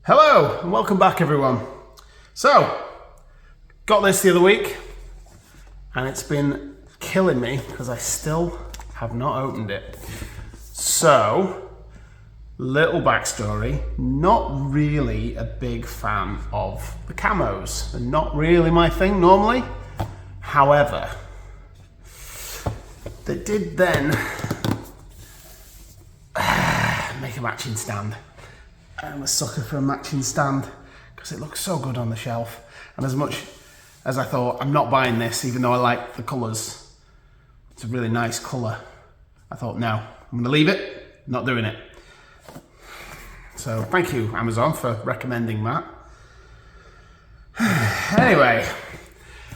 Hello and welcome back everyone. So, got this the other week and it's been killing me because I still have not opened it. So, little backstory, not really a big fan of the camos. They're not really my thing normally. However, they did then make a matching stand. I'm a sucker for a matching stand because it looks so good on the shelf. And as much as I thought, I'm not buying this, even though I like the colours. It's a really nice colour. I thought, no, I'm gonna leave it, not doing it. So thank you, Amazon, for recommending that. Anyway,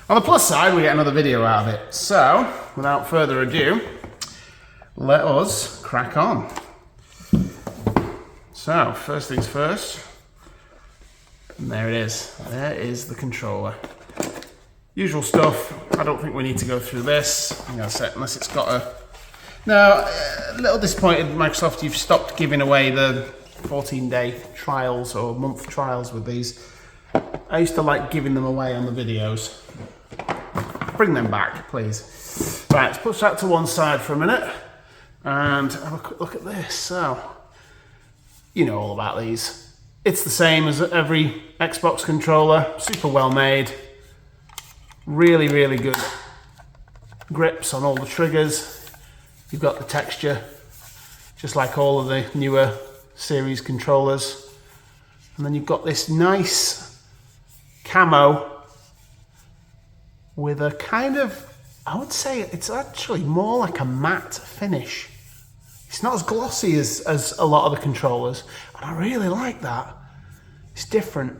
on the plus side, we get another video out of it. So, without further ado, let us crack on. So, first things first, and there it is. There is the controller. Usual stuff. I don't think we need to go through this. I'm gonna say, unless it's got a... No, a little disappointed, Microsoft, you've stopped giving away the 14-day trials or month trials with these. I used to like giving them away on the videos. Bring them back, please. Right, let's put that to one side for a minute and have a quick look at this. So, you know all about these. It's the same as every Xbox controller, super well made, really, really good grips on all the triggers. You've got the texture, just like all of the newer series controllers. And then you've got this nice camo with a kind of, I would say it's actually more like a matte finish. It's not as glossy as a lot of the controllers, and I really like that. It's different.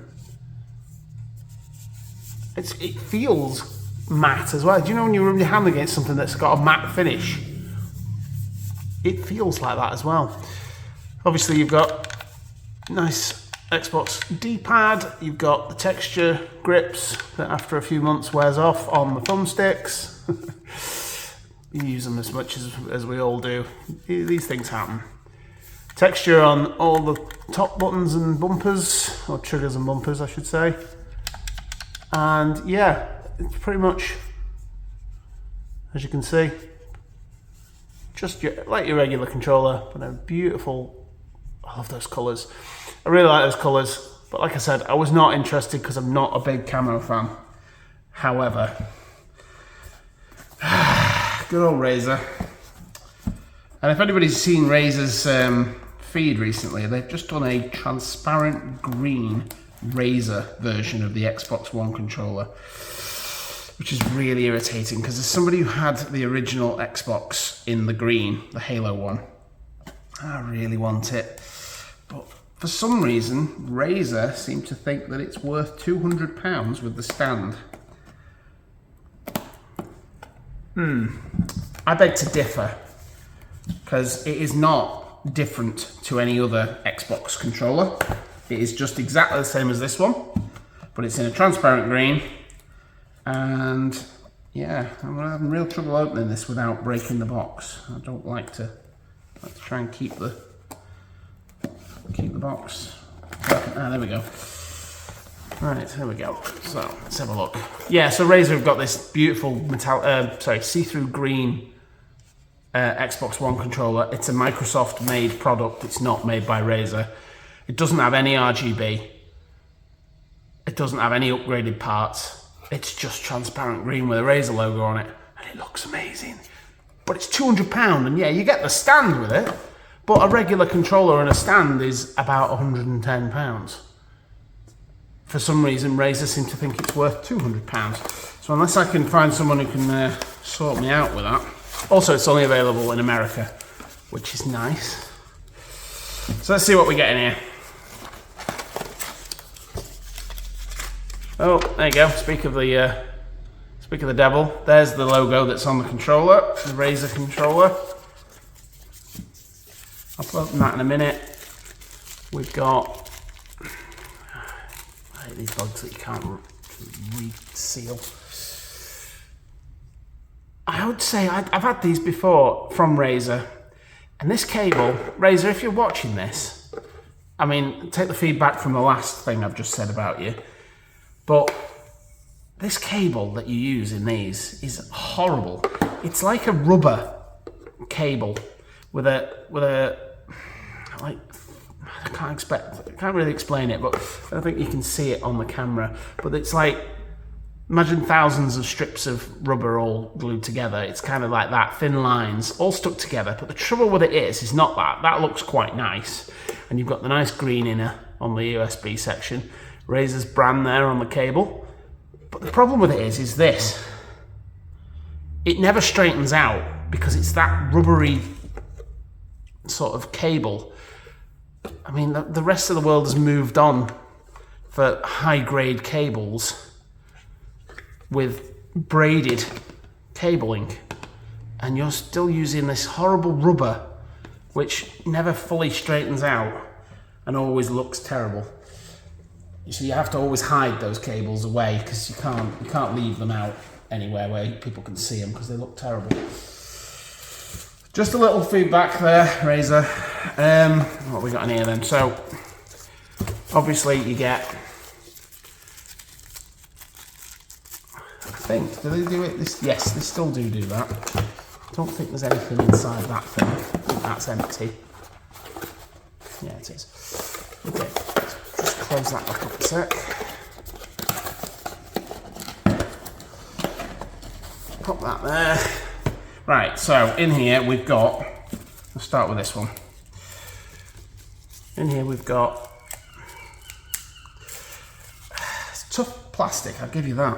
It feels matte as well. Do you know when you rub your hand against something that's got a matte finish? It feels like that as well. Obviously you've got nice Xbox D-pad, you've got the texture grips that after a few months wears off on the thumbsticks. You use them as much as we all do. These things happen. Texture on all the top buttons and bumpers, or triggers and bumpers I should say. And yeah, it's pretty much, as you can see, just like your regular controller, but a beautiful, I love those colours. I really like those colours, but like I said, I was not interested because I'm not a big camo fan. However, good old Razer. And if anybody's seen Razer's feed recently, they've just done a transparent green Razer version of the Xbox One controller, which is really irritating because as somebody who had the original Xbox in the green, the Halo one, I really want it. But for some reason, Razer seem to think that it's worth £200 with the stand. I beg to differ, because it is not different to any other Xbox controller. It is just exactly the same as this one, but it's in a transparent green. And yeah, I'm having real trouble opening this without breaking the box. I don't like to. Let's try and keep the box. Ah, there we go. Right, here we go. So let's have a look. Yeah, so Razer have got this beautiful see-through green Xbox One controller. It's a Microsoft-made product. It's not made by Razer. It doesn't have any RGB. It doesn't have any upgraded parts. It's just transparent green with a Razer logo on it, and it looks amazing. But it's £200, and yeah, you get the stand with it, but a regular controller and a stand is about £110. For some reason, Razer seem to think it's worth £200. So unless I can find someone who can sort me out with that. Also, it's only available in America, which is nice. So let's see what we get in here. Oh, there you go. Speak of the devil. There's the logo that's on the controller, the Razer controller. I'll open that in a minute. We've got these bugs that you can't reseal. I would say I've had these before from Razer, and this cable, Razer, if you're watching this, I mean, take the feedback from the last thing I've just said about you, but this cable that you use in these is horrible. It's like a rubber cable with a like, I can't really explain it, but I don't think you can see it on the camera, but it's like, imagine thousands of strips of rubber all glued together. It's kind of like that, thin lines, all stuck together. But the trouble with it is not that. That looks quite nice. And you've got the nice green inner on the USB section. Razer's brand there on the cable. But the problem with it is this. It never straightens out because it's that rubbery sort of cable. I mean, the rest of the world has moved on for high-grade cables with braided cabling, and you're still using this horrible rubber which never fully straightens out and always looks terrible. So you have to always hide those cables away because you can't leave them out anywhere where people can see them because they look terrible. Just a little feedback there, Razer. What have we got in here then? So obviously you get, I think, do they do it? Yes, they still do that. I don't think there's anything inside that thing. I think that's empty. Yeah, it is. Okay, just close that back up a sec. Pop that there. Right, so in here we've got, let's start with this one. In here we've got, it's tough plastic, I'll give you that.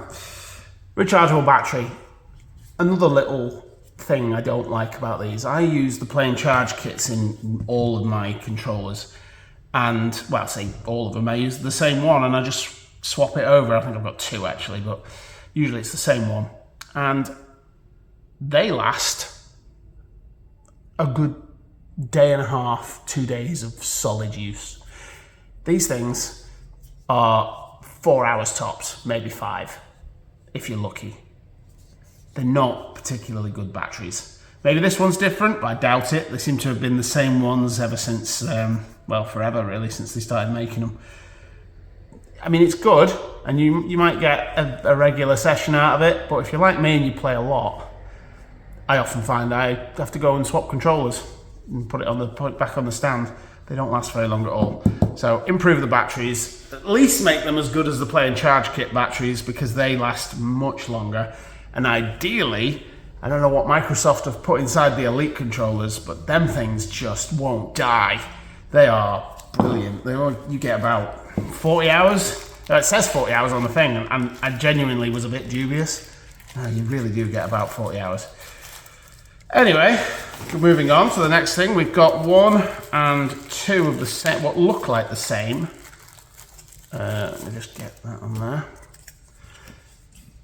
Rechargeable battery. Another little thing I don't like about these. I use the plain charge kits in all of my controllers, and, well, I say all of them, I use the same one and I just swap it over. I think I've got two actually, but usually it's the same one. And they last a good day and a half, 2 days of solid use. These things are 4 hours tops, maybe 5. If you're lucky. They're not particularly good batteries. Maybe this one's different, but I doubt it. They seem to have been the same ones ever since, well, forever really, since they started making them. I mean, it's good, and you might get a regular session out of it, but if you're like me and you play a lot, I often find I have to go and swap controllers and put it back on the stand. They don't last very long at all. So improve the batteries, at least make them as good as the play and charge kit batteries because they last much longer. And ideally, I don't know what Microsoft have put inside the Elite controllers, but them things just won't die. They are brilliant. You get about 40 hours. It says 40 hours on the thing, and I genuinely was a bit dubious. No, you really do get about 40 hours. Anyway, moving on to the next thing, we've got 1 and 2 of the same, what look like the same. Let me just get that on there.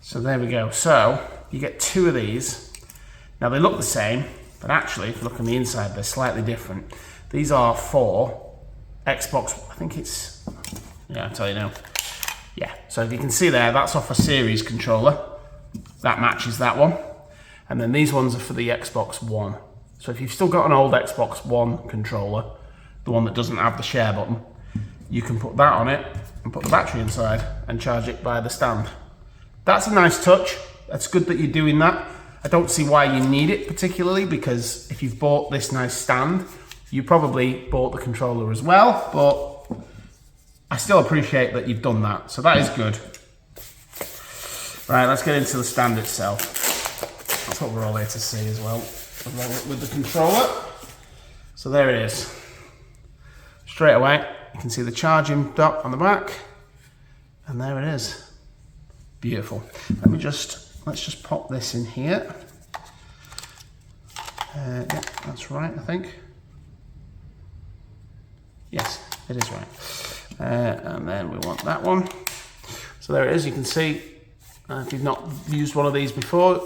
So there we go. So you get 2 of these. Now they look the same, but actually, if you look on the inside, they're slightly different. These are for Xbox, I think it's, yeah, I'll tell you now. Yeah, so if you can see there, that's off a series controller. That matches that one. And then these ones are for the Xbox One. So if you've still got an old Xbox One controller, the one that doesn't have the share button, you can put that on it and put the battery inside and charge it by the stand. That's a nice touch. That's good that you're doing that. I don't see why you need it particularly, because if you've bought this nice stand, you probably bought the controller as well, but I still appreciate that you've done that. So that is good. Right, let's get into the stand itself. That's what we're all here to see as well, along with the controller. So there it is. Straight away, you can see the charging dock on the back, and there it is. Beautiful. Let's just pop this in here. Yeah, that's right, I think. Yes, it is right. And then we want that one. So there it is. You can see, if you've not used one of these before,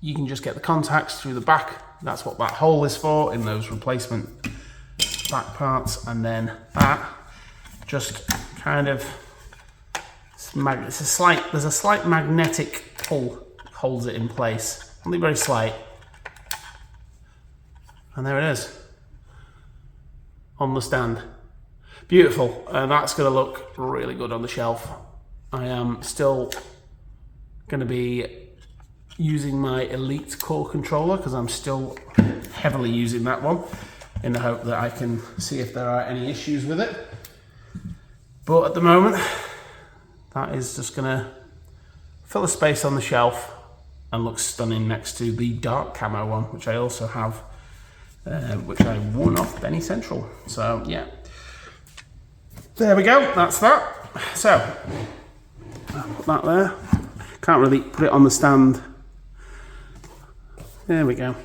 you can just get the contacts through the back. That's what that hole is for in those replacement back parts. And then that just kind of, there's a slight magnetic pull holds it in place, only very slight. And there it is, on the stand. Beautiful, and that's going to look really good on the shelf. I am still going to be using my Elite Core controller because I'm still heavily using that one in the hope that I can see if there are any issues with it. But at the moment, that is just going to fill a space on the shelf and look stunning next to the dark camo one, which I also have, which I won off Benny Central. So yeah, there we go, that's that. So, I'll put that there. Can't really put it on the stand. There we go.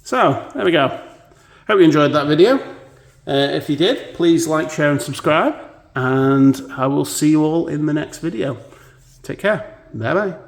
So, there we go. Hope you enjoyed that video. If you did, please like, share and subscribe. And I will see you all in the next video. Take care. Bye bye.